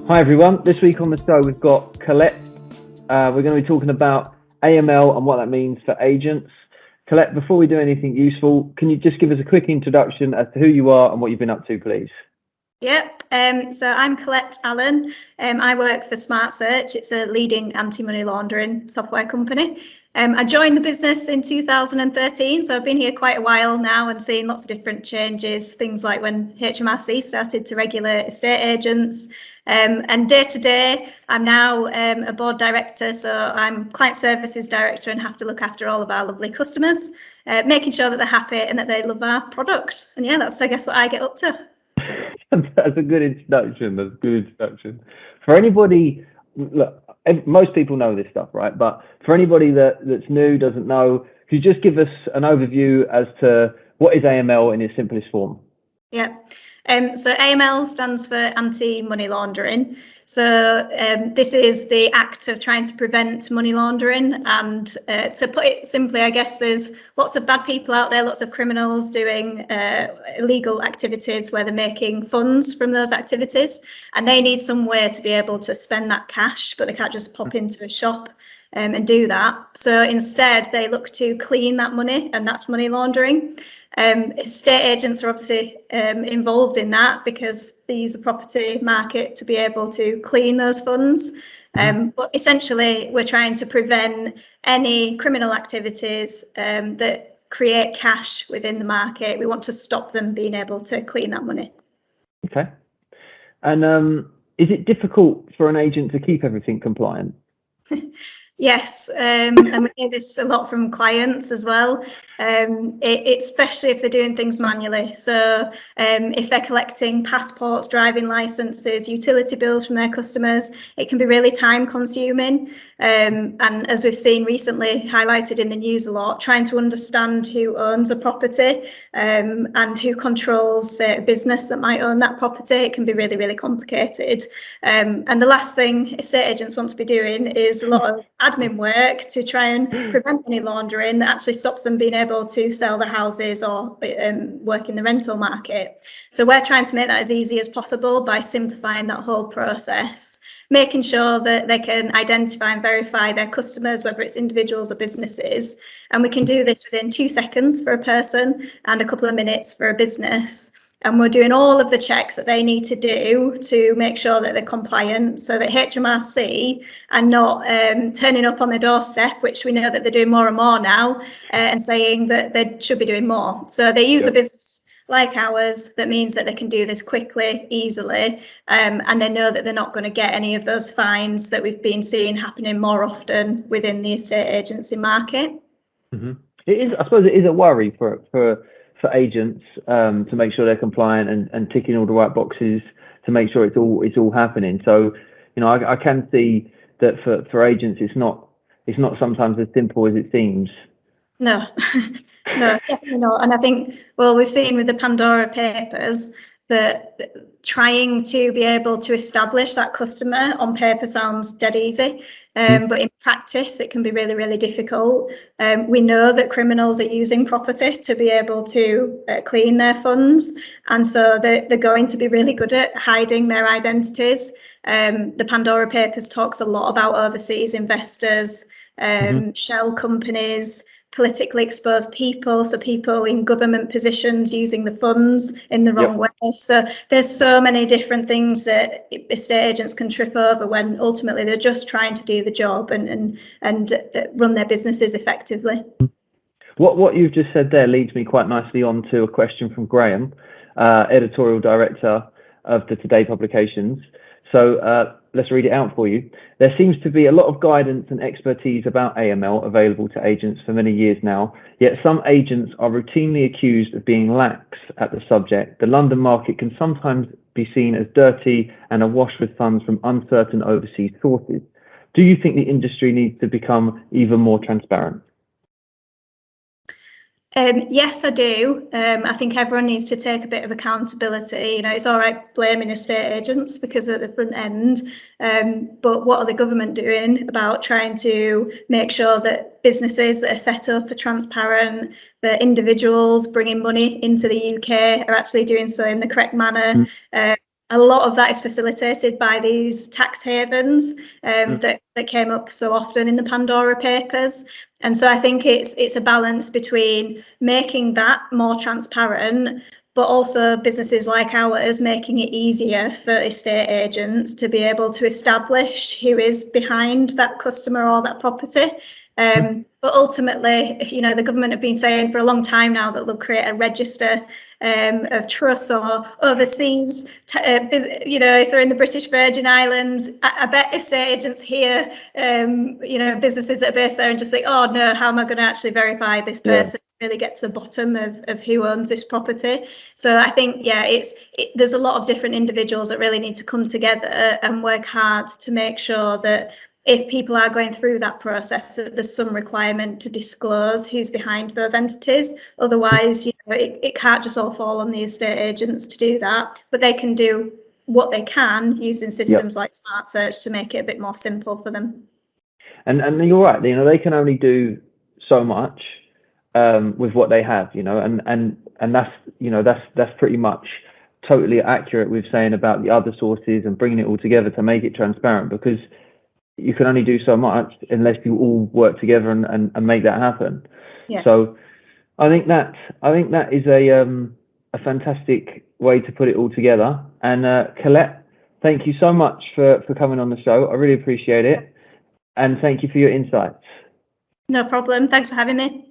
Hi everyone, this week on the show we've got Collette. We're going to be talking about AML and what that means for agents. Collette, before we do anything useful, can you just give us a quick introduction as to who you are and what you've been up to, please? Yep, so I'm Collette Allen. I work for SmartSearch. It's a leading anti-money laundering software company. I joined the business in 2013, so I've been here quite a while now and seen lots of different changes, things like when HMRC started to regulate estate agents. And day to day, I'm now a board director, so I'm Client Services Director and have to look after all of our lovely customers, making sure that they're happy and that they love our product. And yeah, that's, I guess, what I get up to. That's a good introduction. That's a good introduction. For anybody, look, most people know this stuff, right? But for anybody that's new, doesn't know, could you just give us an overview as to what is AML in its simplest form? Yeah. So AML stands for anti-money laundering. So this is the act of trying to prevent money laundering. And to put it simply, I guess there's lots of bad people out there, lots of criminals doing illegal activities where they're making funds from those activities. And they need some way to be able to spend that cash, but they can't just pop into a shop and do that. So instead, they look to clean that money, and that's money laundering. Estate agents are obviously involved in that because they use the property market to be able to clean those funds. But essentially, we're trying to prevent any criminal activities that create cash within the market. We want to stop them being able to clean that money. Okay. And is it difficult for an agent to keep everything compliant? Yes, and we hear this a lot from clients as well, especially if they're doing things manually. So if they're collecting passports, driving licenses, utility bills from their customers, it can be really time consuming. And as we've seen recently highlighted in the news a lot, trying to understand who owns a property and who controls a business that might own that property, it can be really, really complicated. And the last thing estate agents want to be doing is a lot of admin work to try and prevent money laundering that actually stops them being able to sell their houses or work in the rental market. So we're trying to make that as easy as possible by simplifying that whole process, making sure that they can identify and verify their customers, whether it's individuals or businesses. And we can do this within 2 seconds for a person and a couple of minutes for a business. And we're doing all of the checks that they need to do to make sure that they're compliant, so that HMRC are not turning up on their doorstep, which we know that they're doing more and more now, and saying that they should be doing more. So they use a business like ours that means that they can do this quickly, easily, and they know that they're not going to get any of those fines that we've been seeing happening more often within the estate agency market. Mm-hmm. It is, I suppose, it is a worry for agents to make sure they're compliant and ticking all the right boxes to make sure it's all happening. So, you know, I can see that for agents, it's not sometimes as simple as it seems. No, no, definitely not. And I think, well, we've seen with the Pandora Papers that trying to be able to establish that customer on paper sounds dead easy. But in practice, it can be really, really difficult. We know that criminals are using property to be able to clean their funds. And so they're going to be really good at hiding their identities. The Pandora Papers talks a lot about overseas investors, shell companies, politically exposed people, so people in government positions using the funds in the wrong way. So there's so many different things that estate agents can trip over when ultimately they're just trying to do the job and run their businesses effectively. What you've just said there leads me quite nicely on to a question from Graham, editorial director of the Today publications. So let's read it out for you. There seems to be a lot of guidance and expertise about AML available to agents for many years now, yet some agents are routinely accused of being lax at the subject. The London market can sometimes be seen as dirty and awash with funds from uncertain overseas sources. Do you think the industry needs to become even more transparent? Yes, I do. I think everyone needs to take a bit of accountability. You know, it's all right blaming estate agents because at the front end, but what are the government doing about trying to make sure that businesses that are set up are transparent, that individuals bringing money into the UK are actually doing so in the correct manner? a lot of that is facilitated by these tax havens that came up so often in the Pandora Papers. And so I think it's a balance between making that more transparent, but also businesses like ours making it easier for estate agents to be able to establish who is behind that customer or that property. But ultimately, the government have been saying for a long time now that they'll create a register of trusts or overseas, if they're in the British Virgin Islands, I bet estate agents here, businesses that are based there and just think, oh no, how am I going to actually verify this person? Yeah. Really get to the bottom of who owns this property. So I think, there's a lot of different individuals that really need to come together and work hard to make sure that if people are going through that process, there's some requirement to disclose who's behind those entities. Otherwise, it can't just all fall on the estate agents to do that, but they can do what they can using systems like SmartSearch to make it a bit more simple for them. And you're right, they can only do so much with what they have, and that's pretty much totally accurate with saying about the other sources and bringing it all together to make it transparent, because you can only do so much unless you all work together and make that happen. Yeah. So I think that is a fantastic way to put it all together. And Collette, thank you so much for coming on the show. I really appreciate it. And thank you for your insights. No problem. Thanks for having me.